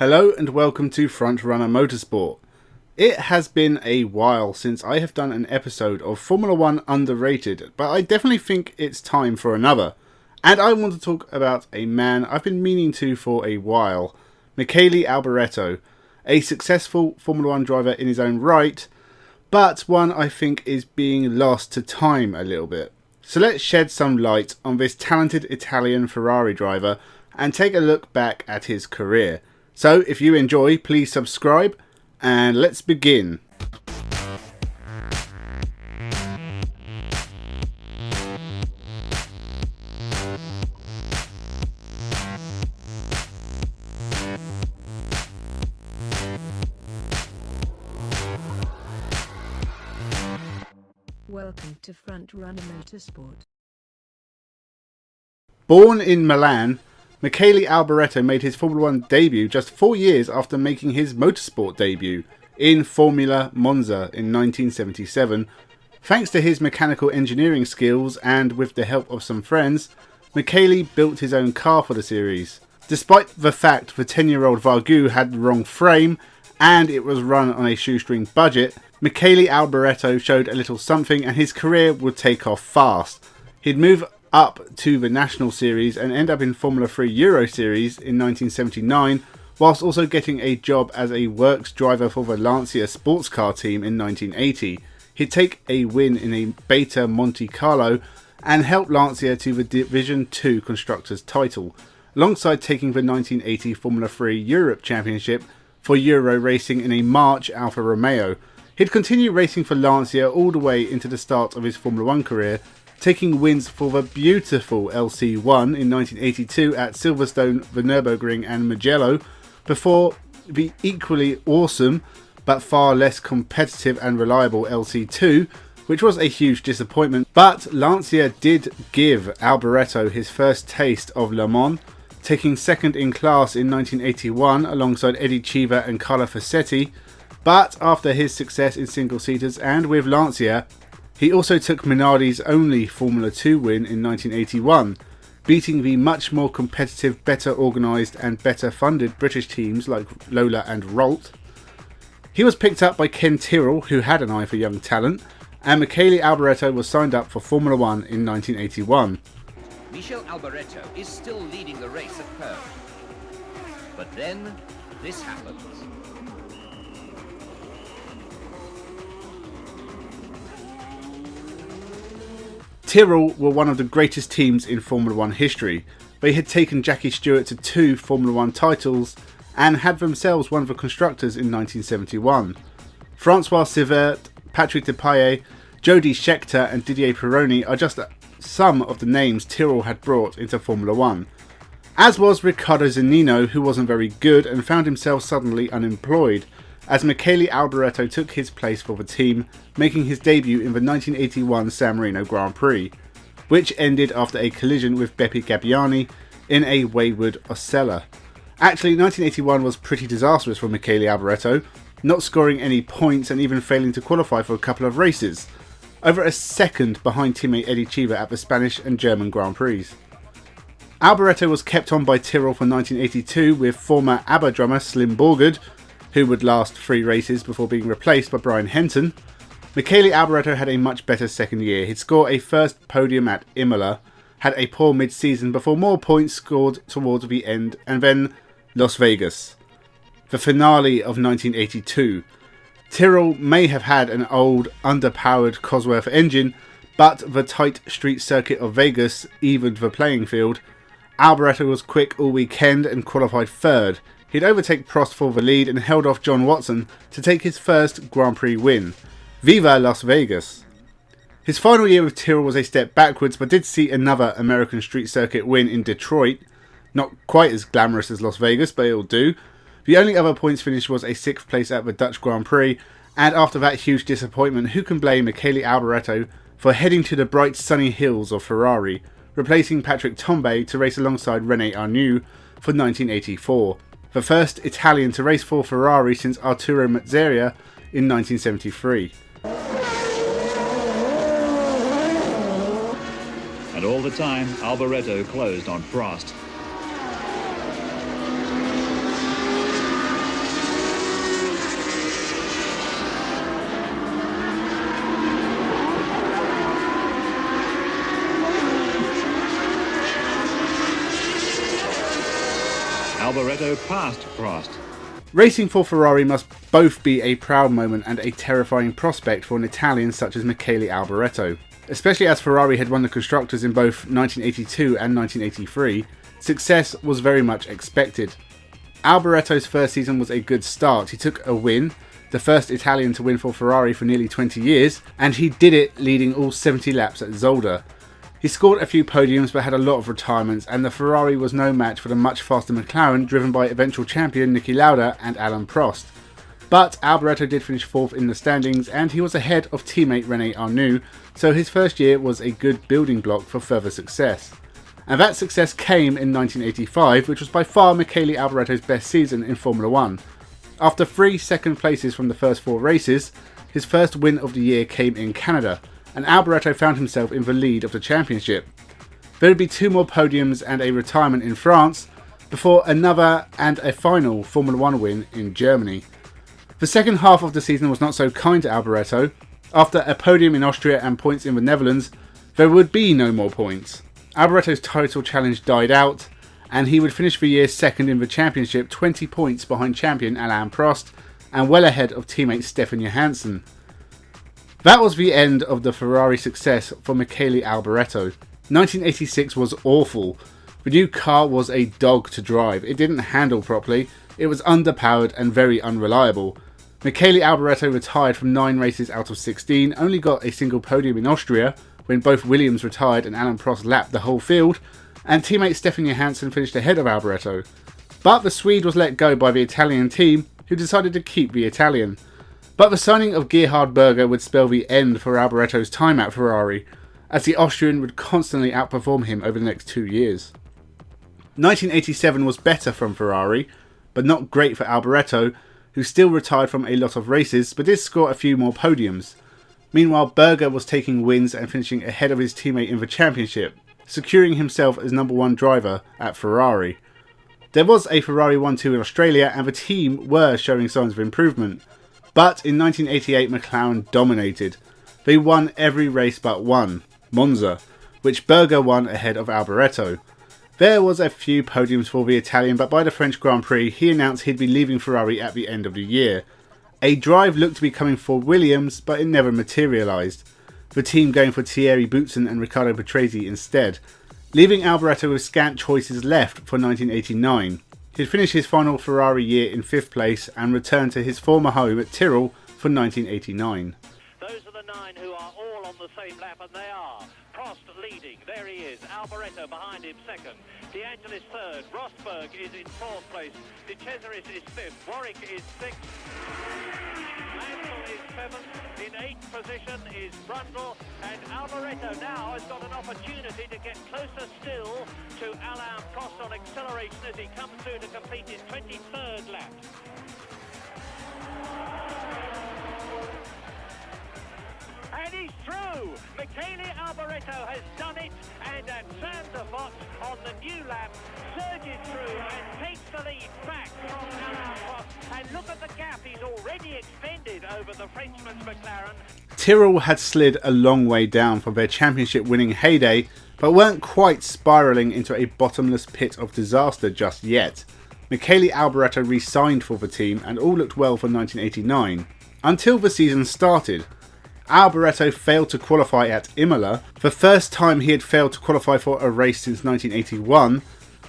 Hello and welcome to Frontrunner Motorsport. It has been a while since I have done an episode of Formula 1 Underrated, but I definitely think it's time for another. And I want to talk about a man I've been meaning to for a while, Michele Alboreto, a successful Formula 1 driver in his own right, but one I think is being lost to time a little bit. So let's shed some light on this talented Italian Ferrari driver and take a look back at his career. So if you enjoy, please subscribe and let's begin. Welcome to Frontrunner Motorsport. Born in Milan, Michele Alboreto made his Formula 1 debut just 4 years after making his motorsport debut in Formula Monza in 1977. Thanks to his mechanical engineering skills and with the help of some friends, Michele built his own car for the series. Despite the fact the 10-year-old Vargu had the wrong frame and it was run on a shoestring budget, Michele Alboreto showed a little something and his career would take off fast. He'd move up to the National Series and end up in Formula 3 Euro Series in 1979, whilst also getting a job as a works driver for the Lancia sports car team in 1980. He'd take a win in a Beta Monte Carlo and help Lancia to the Division 2 Constructors title, alongside taking the 1980 Formula 3 Europe Championship for Euro Racing in a March Alfa Romeo. He'd continue racing for Lancia all the way into the start of his Formula 1 career, taking wins for the beautiful LC1 in 1982 at Silverstone, the Nürburgring and Mugello, before the equally awesome but far less competitive and reliable LC2, which was a huge disappointment. But Lancia did give Alboreto his first taste of Le Mans, taking second in class in 1981 alongside Eddie Cheever and Carlo Fassetti. But after his success in single-seaters and with Lancia, he also took Minardi's only Formula 2 win in 1981, beating the much more competitive, better organised and better funded British teams like Lola and Rolt. He was picked up by Ken Tyrrell, who had an eye for young talent, and Michele Alboreto was signed up for Formula 1 in 1981. Michele Alboreto is still leading the race at Perth. But then, this happens. Tyrrell were one of the greatest teams in Formula 1 history. They had taken Jackie Stewart to 2 Formula 1 titles and had themselves won the Constructors in 1971. Francois Sivert, Patrick Depailler, Jody Scheckter and Didier Pironi are just some of the names Tyrrell had brought into Formula 1. As was Riccardo Zannino, who wasn't very good and found himself suddenly unemployed, as Michele Alboreto took his place for the team, making his debut in the 1981 San Marino Grand Prix, which ended after a collision with Beppe Gabbiani in a wayward Osella. Actually, 1981 was pretty disastrous for Michele Alboreto, not scoring any points and even failing to qualify for a couple of races, over a second behind teammate Eddie Cheever at the Spanish and German Grand Prix. Alboreto was kept on by Tyrrell for 1982 with former ABBA drummer Slim Borgard, who would last 3 races before being replaced by Brian Henton. Michele Alboreto had a much better second year. He'd score a first podium at Imola, had a poor mid-season before more points scored towards the end, and then Las Vegas, the finale of 1982. Tyrrell may have had an old, underpowered Cosworth engine, but the tight street circuit of Vegas evened the playing field. Alboreto was quick all weekend and qualified 3rd. He'd overtake Prost for the lead and held off John Watson to take his first Grand Prix win. Viva Las Vegas! His final year with Tyrrell was a step backwards, but did see another American street circuit win in Detroit. Not quite as glamorous as Las Vegas, but it'll do. The only other points finish was a 6th place at the Dutch Grand Prix, and after that huge disappointment, who can blame Michele Alboreto for heading to the bright sunny hills of Ferrari, replacing Patrick Tambay to race alongside René Arnoux for 1984. The first Italian to race for Ferrari since Arturo Mazzeria in 1973. And all the time, Alboreto closed on Prost. Alboreto passed Prost. Racing for Ferrari must both be a proud moment and a terrifying prospect for an Italian such as Michele Alboreto. Especially as Ferrari had won the Constructors in both 1982 and 1983, success was very much expected. Alboreto's first season was a good start. He took a win, the first Italian to win for Ferrari for nearly 20 years, and he did it leading all 70 laps at Zolder. He scored a few podiums but had a lot of retirements, and the Ferrari was no match for the much faster McLaren driven by eventual champion Niki Lauda and Alain Prost. But Alboreto did finish 4th in the standings, and he was ahead of teammate René Arnoux, so his first year was a good building block for further success. And that success came in 1985, which was by far Michele Alboreto's best season in Formula 1. After 3 second places from the first 4 races, his first win of the year came in Canada, and Alboreto found himself in the lead of the championship. There would be 2 more podiums and a retirement in France, before another and a final Formula 1 win in Germany. The second half of the season was not so kind to Alboreto. After a podium in Austria and points in the Netherlands, there would be no more points. Alboreto's title challenge died out, and he would finish the year second in the championship, 20 points behind champion Alain Prost, and well ahead of teammate Stefan Johansson. That was the end of the Ferrari success for Michele Alboreto. 1986 was awful. The new car was a dog to drive. It didn't handle properly, it was underpowered and very unreliable. Michele Alboreto retired from 9 races out of 16, only got a single podium in Austria, when both Williams retired and Alain Prost lapped the whole field, and teammate Stefan Johansson finished ahead of Alboreto. But the Swede was let go by the Italian team, who decided to keep the Italian. But the signing of Gerhard Berger would spell the end for Alboreto's time at Ferrari, as the Austrian would constantly outperform him over the next 2 years. 1987 was better from Ferrari, but not great for Alboreto, who still retired from a lot of races, but did score a few more podiums. Meanwhile, Berger was taking wins and finishing ahead of his teammate in the championship, securing himself as number 1 driver at Ferrari. There was a Ferrari 1-2 in Australia, and the team were showing signs of improvement. But in 1988, McLaren dominated. They won every race but one, Monza, which Berger won ahead of Alboreto. There was a few podiums for the Italian, but by the French Grand Prix, he announced he'd be leaving Ferrari at the end of the year. A drive looked to be coming for Williams, but it never materialised, the team going for Thierry Boutsen and Riccardo Patrese instead, leaving Alboreto with scant choices left for 1989. He'd finish his final Ferrari year in 5th place and return to his former home at Tyrrell for 1989. Those are the 9 who are all on the same lap, and they are. Prost leading, there he is. Alboreto behind him 2nd. De Angelis 3rd. Rosberg is in 4th place. De Cesaris is 5th. Warwick is 6th. Mansell is 7th. In 8th position is Brundle. And Alboreto now has got an opportunity to get closer still to Alain Prost on acceleration as he comes through to complete his 23rd lap. And he's through! Michele Alboreto has done it, and at Zandvoort on the new lap surges through and takes the lead back from Alain Prost. And look at the gap he's already extended over the Frenchman's McLaren. Tyrrell had slid a long way down from their championship winning heyday, but weren't quite spiralling into a bottomless pit of disaster just yet. Michele Alboreto re-signed for the team and all looked well for 1989, until the season started. Alboreto failed to qualify at Imola, the first time he had failed to qualify for a race since 1981,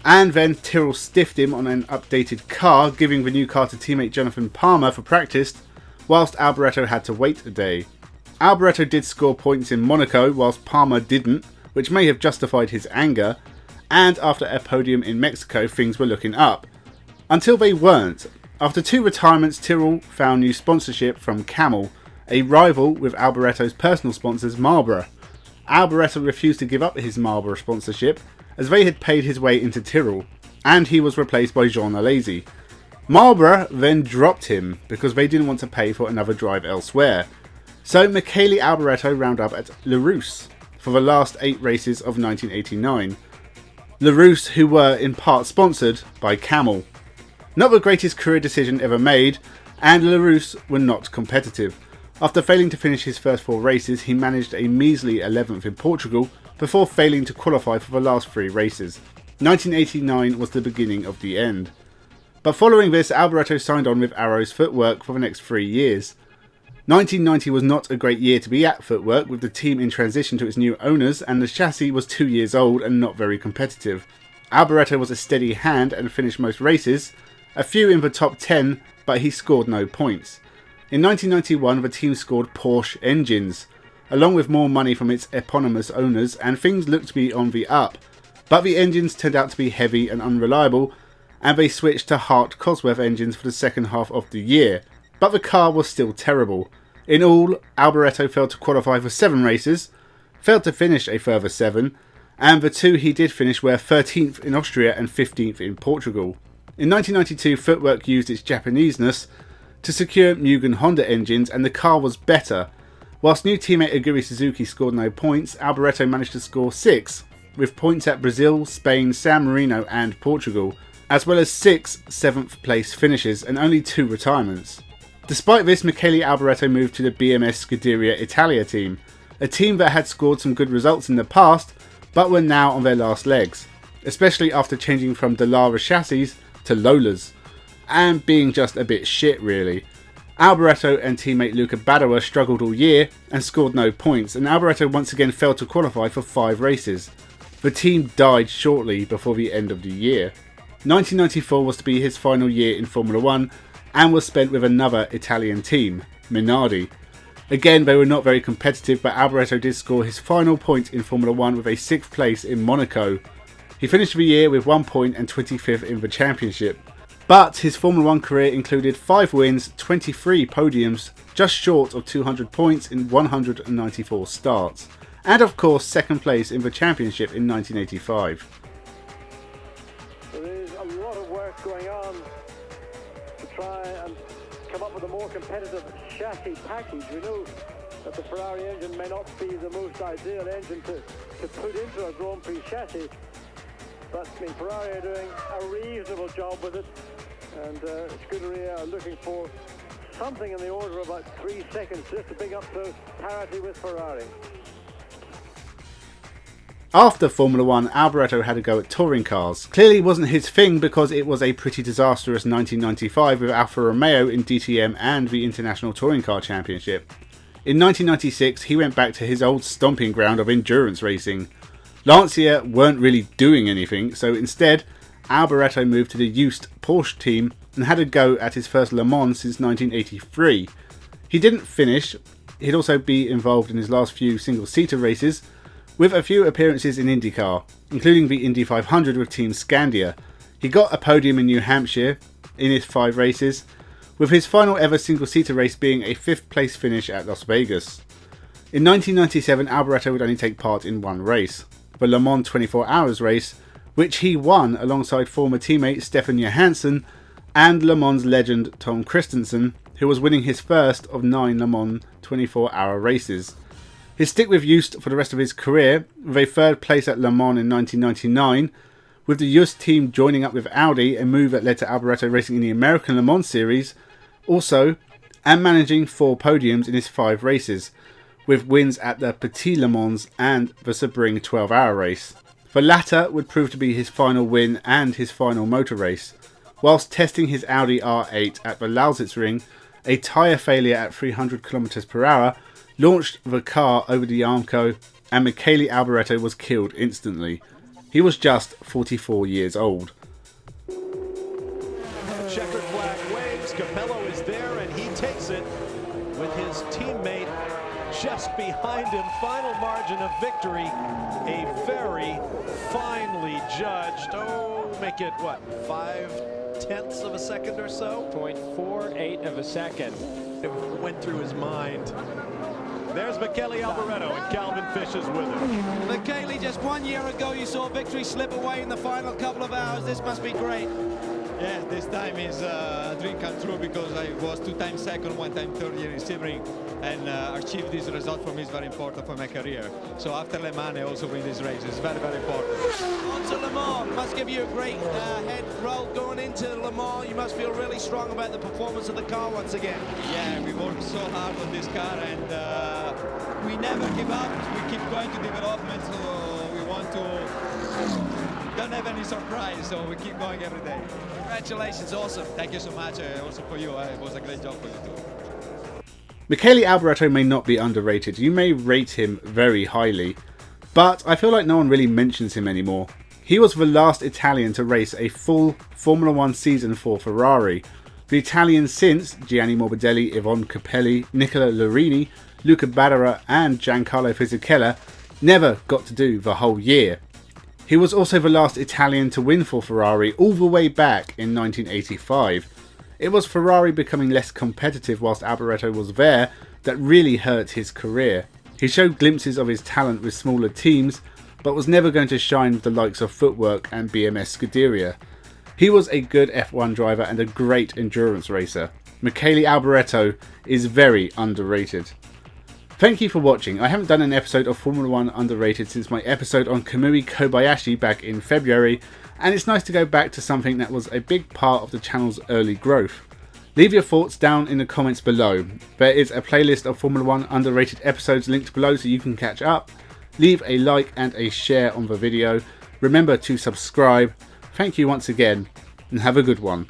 and then Tyrrell stiffed him on an updated car, giving the new car to teammate Jonathan Palmer for practice, whilst Alboreto had to wait a day. Alboreto did score points in Monaco, whilst Palmer didn't, which may have justified his anger, and after a podium in Mexico things were looking up. Until they weren't. After 2 retirements, Tyrrell found new sponsorship from Camel, a rival with Alboreto's personal sponsors Marlboro. Alboreto refused to give up his Marlboro sponsorship as they had paid his way into Tyrrell, and he was replaced by Jean Alesi. Marlboro then dropped him because they didn't want to pay for another drive elsewhere. So Michele Alboreto round up at Le Rousse for the last 8 races of 1989. Le Rousse, who were in part sponsored by Camel. Not the greatest career decision ever made, and Le Rousse were not competitive. After failing to finish his first 4 races, he managed a measly 11th in Portugal before failing to qualify for the last 3 races. 1989 was the beginning of the end. But following this, Alboreto signed on with Arrow's Footwork for the next 3 years. 1990 was not a great year to be at Footwork, with the team in transition to its new owners, and the chassis was 2 years old and not very competitive. Alboreto was a steady hand and finished most races, a few in the top 10, but he scored no points. In 1991, the team scored Porsche engines, along with more money from its eponymous owners, and things looked to be on the up. But the engines turned out to be heavy and unreliable, and they switched to Hart-Cosworth engines for the second half of the year. But the car was still terrible. In all, Alboreto failed to qualify for 7 races, failed to finish a further 7, and the 2 he did finish were 13th in Austria and 15th in Portugal. In 1992, Footwork used its Japaneseness to secure Mugen Honda engines, and the car was better. Whilst new teammate Aguri Suzuki scored no points, Alboreto managed to score 6, with points at Brazil, Spain, San Marino and Portugal, as well as 6 7th place finishes and only 2 retirements. Despite this, Michele Alboreto moved to the BMS Scuderia Italia team, a team that had scored some good results in the past, but were now on their last legs, especially after changing from Dallara chassis to Lolas, and being just a bit shit really. Alboreto and teammate Luca Badoer struggled all year and scored no points, and Alboreto once again failed to qualify for 5 races. The team died shortly before the end of the year. 1994 was to be his final year in Formula 1 and was spent with another Italian team, Minardi. Again, they were not very competitive, but Alboreto did score his final point in Formula 1 with a 6th place in Monaco. He finished the year with 1 point and 25th in the championship. But his Formula 1 career included 5 wins, 23 podiums, just short of 200 points in 194 starts, and of course 2nd place in the championship in 1985. There is a lot of work going on to try and come up with a more competitive chassis package. We know that the Ferrari engine may not be the most ideal engine to put into a Grand Prix chassis, but I mean, Ferrari are doing a reasonable job with it, and Scuderia are looking for something in the order of about 3 seconds just to bring up to parity with Ferrari. After Formula 1, Alboreto had a go at touring cars. Clearly wasn't his thing, because it was a pretty disastrous 1995 with Alfa Romeo in DTM and the International Touring Car Championship. In 1996, he went back to his old stomping ground of endurance racing. Lancia weren't really doing anything, so instead, Alboreto moved to the used Porsche team and had a go at his first Le Mans since 1983. He didn't finish. He'd also be involved in his last few single-seater races, with a few appearances in IndyCar, including the Indy 500 with Team Scandia. He got a podium in New Hampshire in his 5 races, with his final ever single-seater race being a 5th place finish at Las Vegas. In 1997, Alboreto would only take part in 1 race, the Le Mans 24 Hours race, which he won alongside former teammate Stefan Johansson and Le Mans legend Tom Christensen, who was winning his first of 9 Le Mans 24-hour races. His stick with Just for the rest of his career, with a 3rd place at Le Mans in 1999, with the Just team joining up with Audi, a move that led to Alboreto racing in the American Le Mans series, also, and managing 4 podiums in his 5 races, with wins at the Petit Le Mans and the Sebring 12-hour race. The latter would prove to be his final win and his final motor race. Whilst testing his Audi R8 at the Lausitzring, a tyre failure at 300 km per hour launched the car over the Armco, and Michele Alboreto was killed instantly. He was just 44 years old. The checkered flag waves, Capello is there and he takes it with his teammate just behind him. Final margin of victory, a very finely judged, make it what, 5/10 of a second or so? 0.48 of a second. It went through his mind. There's Michele Alboreto, and Calvin Fish is with him. Michele, just 1 year ago you saw victory slip away in the final couple of hours. This must be great. Yes, this time is a dream come true, because I was 2 times second, 1 time third here in Sebring, and achieve this result for me is very important for my career. So after Le Mans, I also win this race. It's very, very important. On to Le Mans. Must give you a great head roll going into Le Mans. You must feel really strong about the performance of the car once again. Yeah, we worked so hard on this car, and we never give up. We keep going to development, so we want to don't have any surprise, so we keep going every day. Congratulations, awesome. Thank you so much, also for you. It was a great job for you too. Michele Alboreto may not be underrated. You may rate him very highly, but I feel like no one really mentions him anymore. He was the last Italian to race a full Formula 1 season for Ferrari. The Italians since Gianni Morbidelli, Yvonne Capelli, Nicola Larini, Luca Badoera and Giancarlo Fisichella never got to do the whole year. He was also the last Italian to win for Ferrari all the way back in 1985. It was Ferrari becoming less competitive whilst Alboreto was there that really hurt his career. He showed glimpses of his talent with smaller teams, but was never going to shine with the likes of Footwork and BMS Scuderia. He was a good F1 driver and a great endurance racer. Michele Alboreto is very underrated. Thank you for watching. I haven't done an episode of Formula 1 Underrated since my episode on Kamui Kobayashi back in February, and it's nice to go back to something that was a big part of the channel's early growth. Leave your thoughts down in the comments below. There is a playlist of Formula 1 Underrated episodes linked below so you can catch up. Leave a like and a share on the video. Remember to subscribe. Thank you once again, and have a good one.